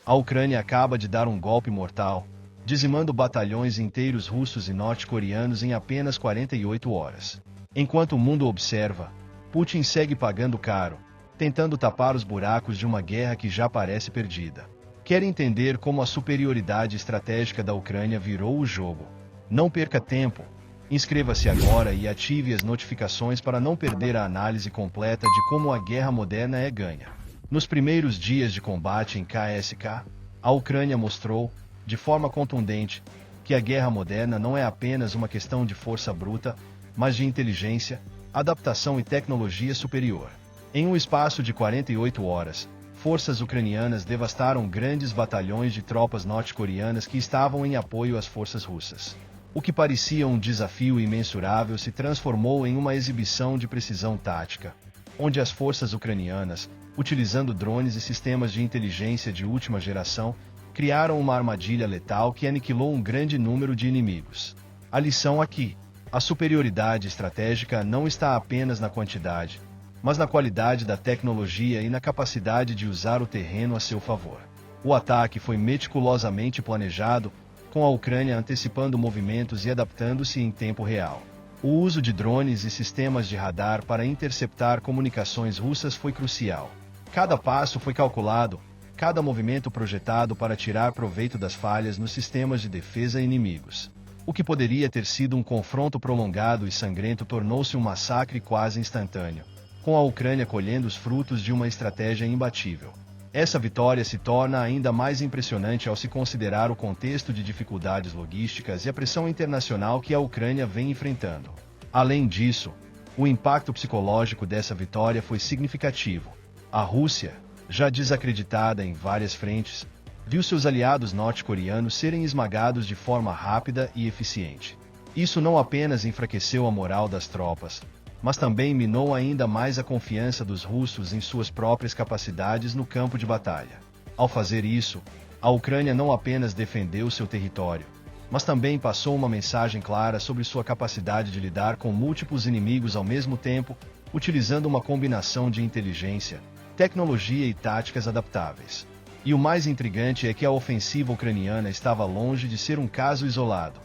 A Ucrânia acaba de dar um golpe mortal, dizimando batalhões inteiros russos e norte-coreanos em apenas 48 horas. Enquanto o mundo observa, Putin segue pagando caro, tentando tapar os buracos de uma guerra que já parece perdida. Quer entender como a superioridade estratégica da Ucrânia virou o jogo? Não perca tempo. Inscreva-se agora e ative as notificações para não perder a análise completa de como a guerra moderna é ganha. Nos primeiros dias de combate em KSK, a Ucrânia mostrou, de forma contundente, que a guerra moderna não é apenas uma questão de força bruta, mas de inteligência, adaptação e tecnologia superior. Em um espaço de 48 horas, forças ucranianas devastaram grandes batalhões de tropas norte-coreanas que estavam em apoio às forças russas. O que parecia um desafio imensurável se transformou em uma exibição de precisão tática, onde as forças ucranianas, utilizando drones e sistemas de inteligência de última geração, criaram uma armadilha letal que aniquilou um grande número de inimigos. A lição aqui: a superioridade estratégica não está apenas na quantidade, mas na qualidade da tecnologia e na capacidade de usar o terreno a seu favor. O ataque foi meticulosamente planejado, com a Ucrânia antecipando movimentos e adaptando-se em tempo real. O uso de drones e sistemas de radar para interceptar comunicações russas foi crucial. Cada passo foi calculado, cada movimento projetado para tirar proveito das falhas nos sistemas de defesa inimigos. O que poderia ter sido um confronto prolongado e sangrento tornou-se um massacre quase instantâneo, com a Ucrânia colhendo os frutos de uma estratégia imbatível. Essa vitória se torna ainda mais impressionante ao se considerar o contexto de dificuldades logísticas e a pressão internacional que a Ucrânia vem enfrentando. Além disso, o impacto psicológico dessa vitória foi significativo. A Rússia, já desacreditada em várias frentes, viu seus aliados norte-coreanos serem esmagados de forma rápida e eficiente. Isso não apenas enfraqueceu a moral das tropas, mas também minou ainda mais a confiança dos russos em suas próprias capacidades no campo de batalha. Ao fazer isso, a Ucrânia não apenas defendeu seu território, mas também passou uma mensagem clara sobre sua capacidade de lidar com múltiplos inimigos ao mesmo tempo, utilizando uma combinação de inteligência, tecnologia e táticas adaptáveis. E o mais intrigante é que a ofensiva ucraniana estava longe de ser um caso isolado.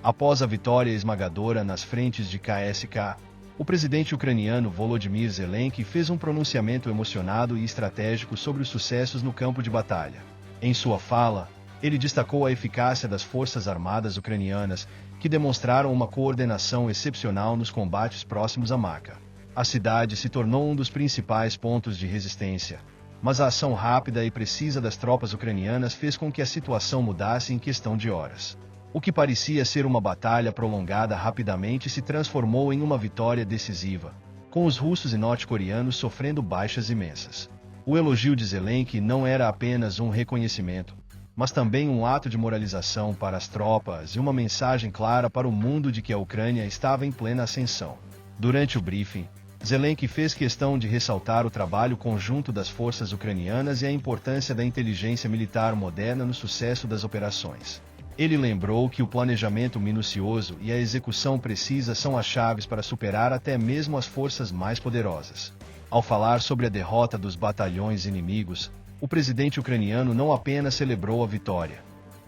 Após a vitória esmagadora nas frentes de KSK, o presidente ucraniano Volodymyr Zelensky fez um pronunciamento emocionado e estratégico sobre os sucessos no campo de batalha. Em sua fala, ele destacou a eficácia das forças armadas ucranianas, que demonstraram uma coordenação excepcional nos combates próximos a Maka. A cidade se tornou um dos principais pontos de resistência, mas a ação rápida e precisa das tropas ucranianas fez com que a situação mudasse em questão de horas. O que parecia ser uma batalha prolongada rapidamente se transformou em uma vitória decisiva, com os russos e norte-coreanos sofrendo baixas imensas. O elogio de Zelensky não era apenas um reconhecimento, mas também um ato de moralização para as tropas e uma mensagem clara para o mundo de que a Ucrânia estava em plena ascensão. Durante o briefing, Zelensky fez questão de ressaltar o trabalho conjunto das forças ucranianas e a importância da inteligência militar moderna no sucesso das operações. Ele lembrou que o planejamento minucioso e a execução precisa são as chaves para superar até mesmo as forças mais poderosas. Ao falar sobre a derrota dos batalhões inimigos, o presidente ucraniano não apenas celebrou a vitória,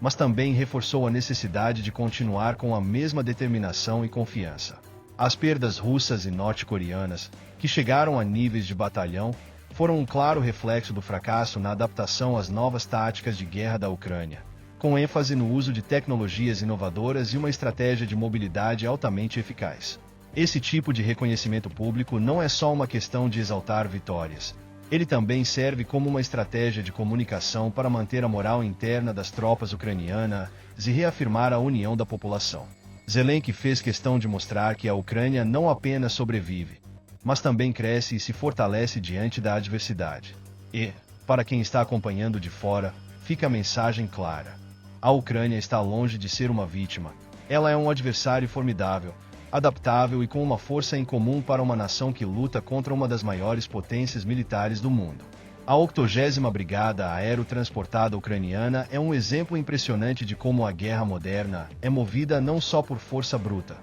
mas também reforçou a necessidade de continuar com a mesma determinação e confiança. As perdas russas e norte-coreanas, que chegaram a níveis de batalhão, foram um claro reflexo do fracasso na adaptação às novas táticas de guerra da Ucrânia, com ênfase no uso de tecnologias inovadoras e uma estratégia de mobilidade altamente eficaz. Esse tipo de reconhecimento público não é só uma questão de exaltar vitórias. Ele também serve como uma estratégia de comunicação para manter a moral interna das tropas ucranianas e reafirmar a união da população. Zelensky fez questão de mostrar que a Ucrânia não apenas sobrevive, mas também cresce e se fortalece diante da adversidade. E, para quem está acompanhando de fora, fica a mensagem clara. A Ucrânia está longe de ser uma vítima. Ela é um adversário formidável, adaptável e com uma força em comum para uma nação que luta contra uma das maiores potências militares do mundo. A 80ª Brigada Aerotransportada Ucraniana é um exemplo impressionante de como a guerra moderna é movida não só por força bruta,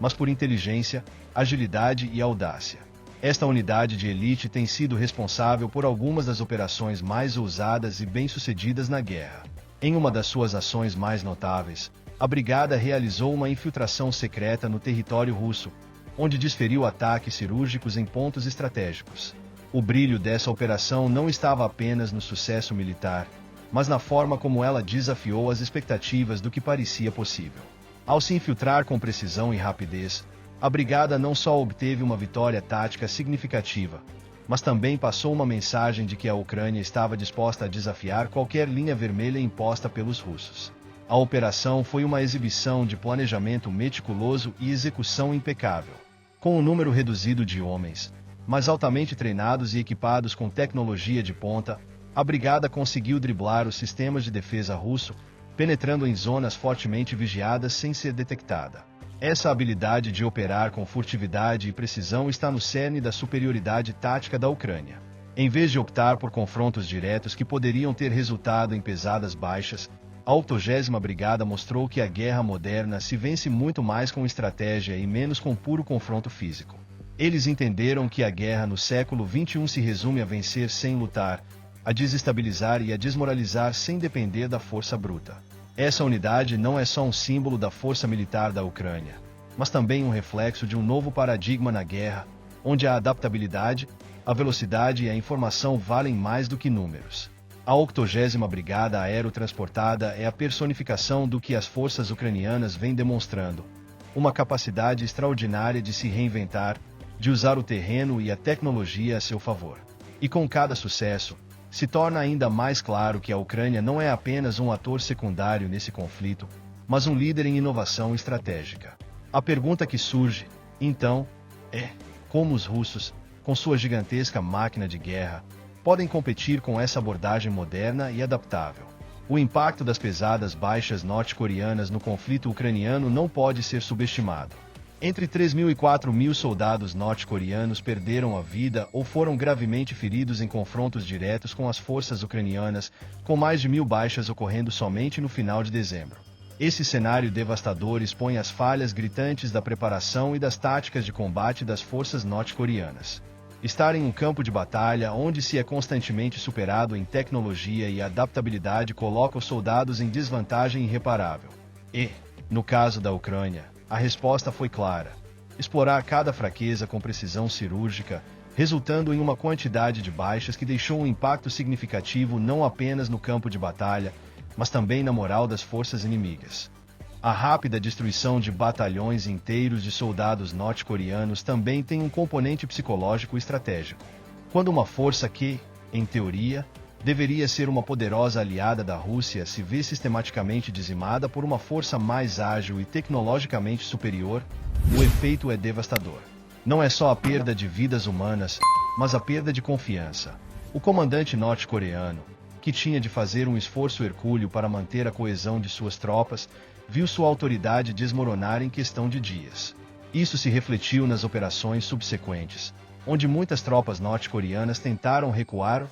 mas por inteligência, agilidade e audácia. Esta unidade de elite tem sido responsável por algumas das operações mais ousadas e bem-sucedidas na guerra. Em uma das suas ações mais notáveis, a brigada realizou uma infiltração secreta no território russo, onde desferiu ataques cirúrgicos em pontos estratégicos. O brilho dessa operação não estava apenas no sucesso militar, mas na forma como ela desafiou as expectativas do que parecia possível. Ao se infiltrar com precisão e rapidez, a brigada não só obteve uma vitória tática significativa, mas também passou uma mensagem de que a Ucrânia estava disposta a desafiar qualquer linha vermelha imposta pelos russos. A operação foi uma exibição de planejamento meticuloso e execução impecável. Com um número reduzido de homens, mas altamente treinados e equipados com tecnologia de ponta, a brigada conseguiu driblar os sistemas de defesa russo, penetrando em zonas fortemente vigiadas sem ser detectada. Essa habilidade de operar com furtividade e precisão está no cerne da superioridade tática da Ucrânia. Em vez de optar por confrontos diretos que poderiam ter resultado em pesadas baixas, a 80ª Brigada mostrou que a guerra moderna se vence muito mais com estratégia e menos com puro confronto físico. Eles entenderam que a guerra no século XXI se resume a vencer sem lutar, a desestabilizar e a desmoralizar sem depender da força bruta. Essa unidade não é só um símbolo da força militar da Ucrânia, mas também um reflexo de um novo paradigma na guerra, onde a adaptabilidade, a velocidade e a informação valem mais do que números. A 80ª Brigada Aerotransportada é a personificação do que as forças ucranianas vêm demonstrando, uma capacidade extraordinária de se reinventar, de usar o terreno e a tecnologia a seu favor. E com cada sucesso, se torna ainda mais claro que a Ucrânia não é apenas um ator secundário nesse conflito, mas um líder em inovação estratégica. A pergunta que surge, então, é: como os russos, com sua gigantesca máquina de guerra, podem competir com essa abordagem moderna e adaptável? O impacto das pesadas baixas norte-coreanas no conflito ucraniano não pode ser subestimado. Entre 3.000 e 4.000 soldados norte-coreanos perderam a vida ou foram gravemente feridos em confrontos diretos com as forças ucranianas, com mais de 1.000 baixas ocorrendo somente no final de dezembro. Esse cenário devastador expõe as falhas gritantes da preparação e das táticas de combate das forças norte-coreanas. Estar em um campo de batalha onde se é constantemente superado em tecnologia e adaptabilidade coloca os soldados em desvantagem irreparável. E, no caso da Ucrânia, a resposta foi clara: explorar cada fraqueza com precisão cirúrgica, resultando em uma quantidade de baixas que deixou um impacto significativo não apenas no campo de batalha, mas também na moral das forças inimigas. A rápida destruição de batalhões inteiros de soldados norte-coreanos também tem um componente psicológico estratégico. Quando uma força que, em teoria, deveria ser uma poderosa aliada da Rússia se vê sistematicamente dizimada por uma força mais ágil e tecnologicamente superior, o efeito é devastador. Não é só a perda de vidas humanas, mas a perda de confiança. O comandante norte-coreano, que tinha de fazer um esforço hercúleo para manter a coesão de suas tropas, viu sua autoridade desmoronar em questão de dias. Isso se refletiu nas operações subsequentes, onde muitas tropas norte-coreanas tentaram recuar,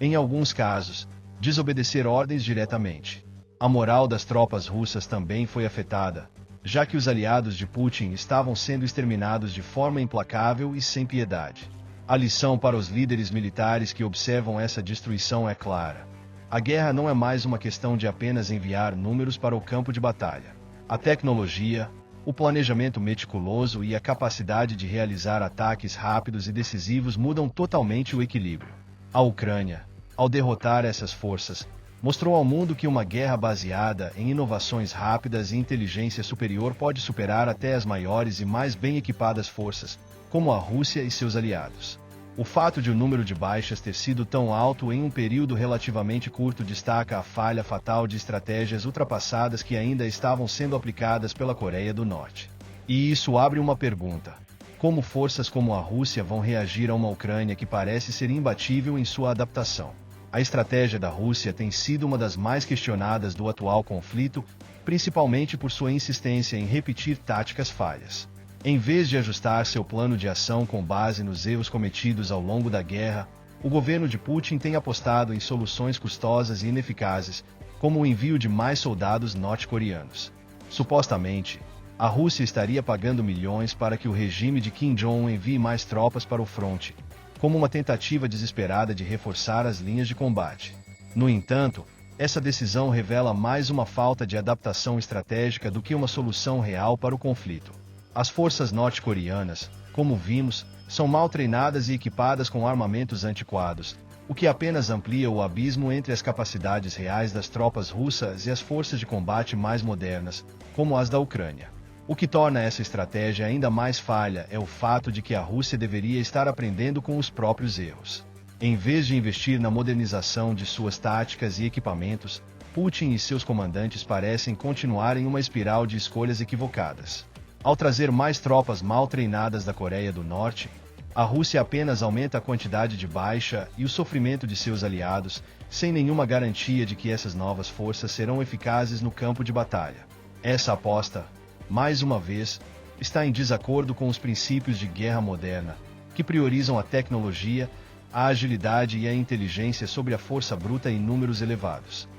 em alguns casos, desobedecer ordens diretamente. A moral das tropas russas também foi afetada, já que os aliados de Putin estavam sendo exterminados de forma implacável e sem piedade. A lição para os líderes militares que observam essa destruição é clara. A guerra não é mais uma questão de apenas enviar números para o campo de batalha. A tecnologia, o planejamento meticuloso e a capacidade de realizar ataques rápidos e decisivos mudam totalmente o equilíbrio. A Ucrânia, ao derrotar essas forças, mostrou ao mundo que uma guerra baseada em inovações rápidas e inteligência superior pode superar até as maiores e mais bem equipadas forças, como a Rússia e seus aliados. O fato de o número de baixas ter sido tão alto em um período relativamente curto destaca a falha fatal de estratégias ultrapassadas que ainda estavam sendo aplicadas pela Coreia do Norte. E isso abre uma pergunta: como forças como a Rússia vão reagir a uma Ucrânia que parece ser imbatível em sua adaptação? A estratégia da Rússia tem sido uma das mais questionadas do atual conflito, principalmente por sua insistência em repetir táticas falhas. Em vez de ajustar seu plano de ação com base nos erros cometidos ao longo da guerra, o governo de Putin tem apostado em soluções custosas e ineficazes, como o envio de mais soldados norte-coreanos. Supostamente, A Rússia estaria pagando milhões para que o regime de Kim Jong-un envie mais tropas para o fronte, como uma tentativa desesperada de reforçar as linhas de combate. No entanto, essa decisão revela mais uma falta de adaptação estratégica do que uma solução real para o conflito. As forças norte-coreanas, como vimos, são mal treinadas e equipadas com armamentos antiquados, o que apenas amplia o abismo entre as capacidades reais das tropas russas e as forças de combate mais modernas, como as da Ucrânia. O que torna essa estratégia ainda mais falha é o fato de que a Rússia deveria estar aprendendo com os próprios erros. Em vez de investir na modernização de suas táticas e equipamentos, Putin e seus comandantes parecem continuar em uma espiral de escolhas equivocadas. Ao trazer mais tropas mal treinadas da Coreia do Norte, a Rússia apenas aumenta a quantidade de baixa e o sofrimento de seus aliados, sem nenhuma garantia de que essas novas forças serão eficazes no campo de batalha. Essa aposta, mais uma vez, está em desacordo com os princípios de guerra moderna, que priorizam a tecnologia, a agilidade e a inteligência sobre a força bruta em números elevados.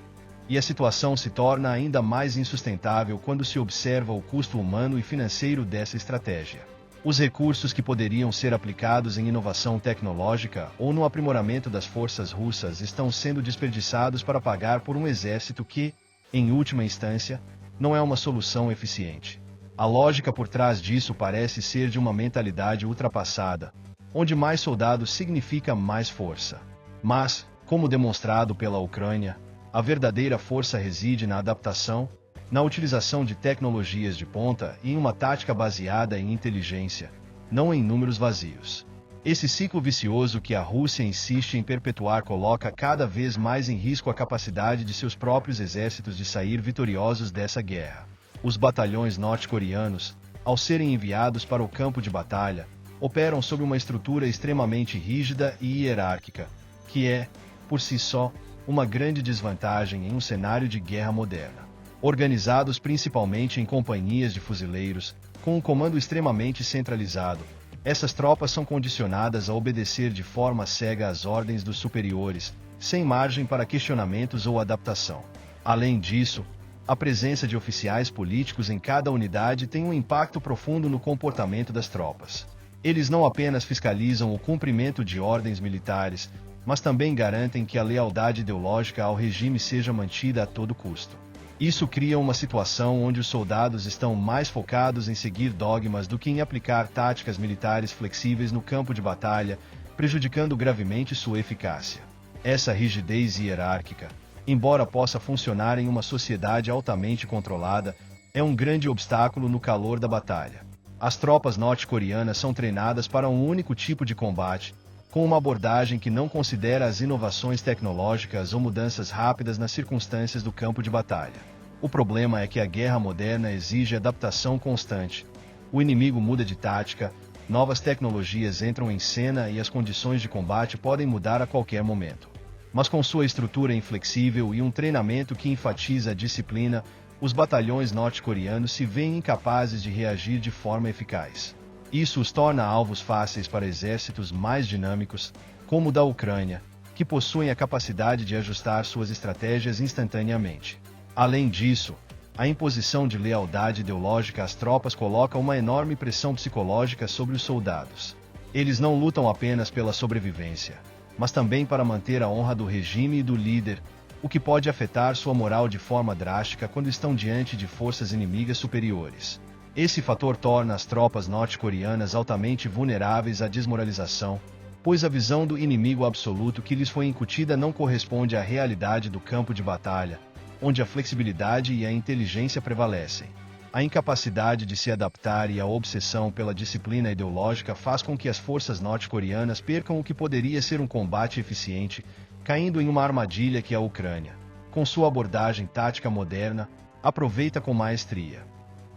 E a situação se torna ainda mais insustentável quando se observa o custo humano e financeiro dessa estratégia. Os recursos que poderiam ser aplicados em inovação tecnológica ou no aprimoramento das forças russas estão sendo desperdiçados para pagar por um exército que, em última instância, não é uma solução eficiente. A lógica por trás disso parece ser de uma mentalidade ultrapassada, onde mais soldados significa mais força. Mas, como demonstrado pela Ucrânia, a verdadeira força reside na adaptação, na utilização de tecnologias de ponta e em uma tática baseada em inteligência, não em números vazios. Esse ciclo vicioso que a Rússia insiste em perpetuar coloca cada vez mais em risco a capacidade de seus próprios exércitos de sair vitoriosos dessa guerra. Os batalhões norte-coreanos, ao serem enviados para o campo de batalha, operam sob uma estrutura extremamente rígida e hierárquica, que é, por si só, uma grande desvantagem em um cenário de guerra moderna. Organizados principalmente em companhias de fuzileiros, com um comando extremamente centralizado, essas tropas são condicionadas a obedecer de forma cega às ordens dos superiores, sem margem para questionamentos ou adaptação. Além disso, a presença de oficiais políticos em cada unidade tem um impacto profundo no comportamento das tropas. Eles não apenas fiscalizam o cumprimento de ordens militares, mas também garantem que a lealdade ideológica ao regime seja mantida a todo custo. Isso cria uma situação onde os soldados estão mais focados em seguir dogmas do que em aplicar táticas militares flexíveis no campo de batalha, prejudicando gravemente sua eficácia. Essa rigidez hierárquica, embora possa funcionar em uma sociedade altamente controlada, é um grande obstáculo no calor da batalha. As tropas norte-coreanas são treinadas para um único tipo de combate, com uma abordagem que não considera as inovações tecnológicas ou mudanças rápidas nas circunstâncias do campo de batalha. O problema é que a guerra moderna exige adaptação constante. O inimigo muda de tática, novas tecnologias entram em cena e as condições de combate podem mudar a qualquer momento. Mas com sua estrutura inflexível e um treinamento que enfatiza a disciplina, os batalhões norte-coreanos se veem incapazes de reagir de forma eficaz. Isso os torna alvos fáceis para exércitos mais dinâmicos, como o da Ucrânia, que possuem a capacidade de ajustar suas estratégias instantaneamente. Além disso, a imposição de lealdade ideológica às tropas coloca uma enorme pressão psicológica sobre os soldados. Eles não lutam apenas pela sobrevivência, mas também para manter a honra do regime e do líder, o que pode afetar sua moral de forma drástica quando estão diante de forças inimigas superiores. Esse fator torna as tropas norte-coreanas altamente vulneráveis à desmoralização, pois a visão do inimigo absoluto que lhes foi incutida não corresponde à realidade do campo de batalha, onde a flexibilidade e a inteligência prevalecem. A incapacidade de se adaptar e a obsessão pela disciplina ideológica faz com que as forças norte-coreanas percam o que poderia ser um combate eficiente, caindo em uma armadilha que a Ucrânia, com sua abordagem tática moderna, aproveita com maestria.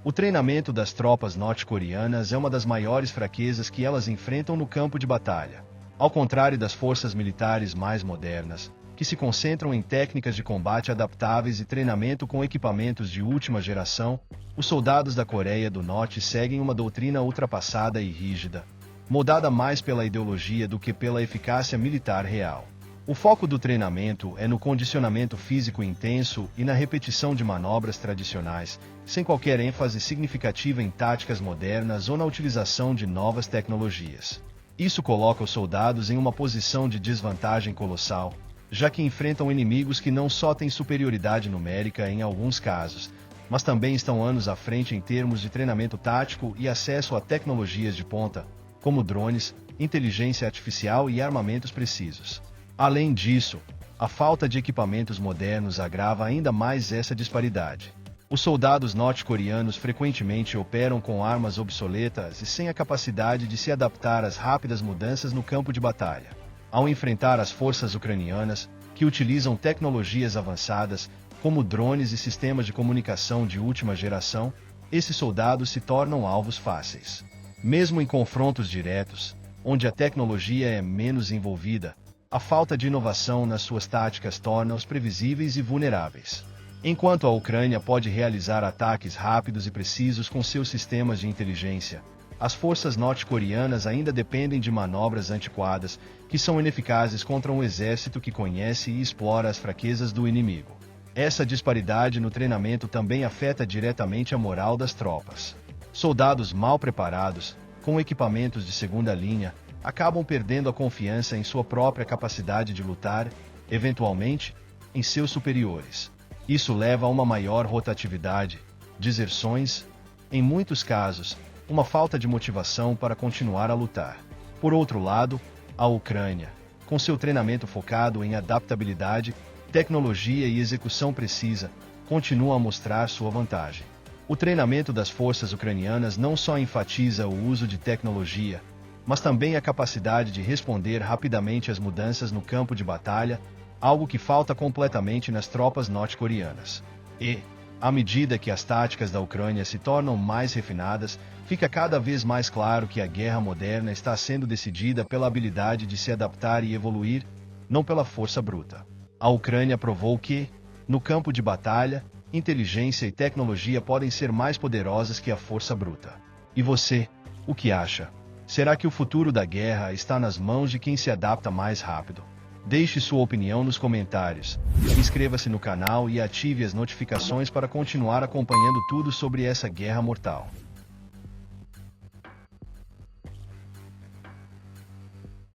O treinamento das tropas norte-coreanas é uma das maiores fraquezas que elas enfrentam no campo de batalha. Ao contrário das forças militares mais modernas, que se concentram em técnicas de combate adaptáveis e treinamento com equipamentos de última geração, os soldados da Coreia do Norte seguem uma doutrina ultrapassada e rígida, moldada mais pela ideologia do que pela eficácia militar real. O foco do treinamento é no condicionamento físico intenso e na repetição de manobras tradicionais, sem qualquer ênfase significativa em táticas modernas ou na utilização de novas tecnologias. Isso coloca os soldados em uma posição de desvantagem colossal, já que enfrentam inimigos que não só têm superioridade numérica em alguns casos, mas também estão anos à frente em termos de treinamento tático e acesso a tecnologias de ponta, como drones, inteligência artificial e armamentos precisos. Além disso, a falta de equipamentos modernos agrava ainda mais essa disparidade. Os soldados norte-coreanos frequentemente operam com armas obsoletas e sem a capacidade de se adaptar às rápidas mudanças no campo de batalha. Ao enfrentar as forças ucranianas, que utilizam tecnologias avançadas, como drones e sistemas de comunicação de última geração, esses soldados se tornam alvos fáceis. Mesmo em confrontos diretos, onde a tecnologia é menos envolvida, a falta de inovação nas suas táticas torna-os previsíveis e vulneráveis. Enquanto a Ucrânia pode realizar ataques rápidos e precisos com seus sistemas de inteligência, as forças norte-coreanas ainda dependem de manobras antiquadas, que são ineficazes contra um exército que conhece e explora as fraquezas do inimigo. Essa disparidade no treinamento também afeta diretamente a moral das tropas. Soldados mal preparados, com equipamentos de segunda linha, acabam perdendo a confiança em sua própria capacidade de lutar, eventualmente, em seus superiores. Isso leva a uma maior rotatividade, deserções, em muitos casos, uma falta de motivação para continuar a lutar. Por outro lado, a Ucrânia, com seu treinamento focado em adaptabilidade, tecnologia e execução precisa, continua a mostrar sua vantagem. O treinamento das forças ucranianas não só enfatiza o uso de tecnologia, mas também a capacidade de responder rapidamente às mudanças no campo de batalha, algo que falta completamente nas tropas norte-coreanas. E, à medida que as táticas da Ucrânia se tornam mais refinadas, fica cada vez mais claro que a guerra moderna está sendo decidida pela habilidade de se adaptar e evoluir, não pela força bruta. A Ucrânia provou que, no campo de batalha, inteligência e tecnologia podem ser mais poderosas que a força bruta. E você, o que acha? Será que o futuro da guerra está nas mãos de quem se adapta mais rápido? Deixe sua opinião nos comentários. Inscreva-se no canal e ative as notificações para continuar acompanhando tudo sobre essa guerra mortal.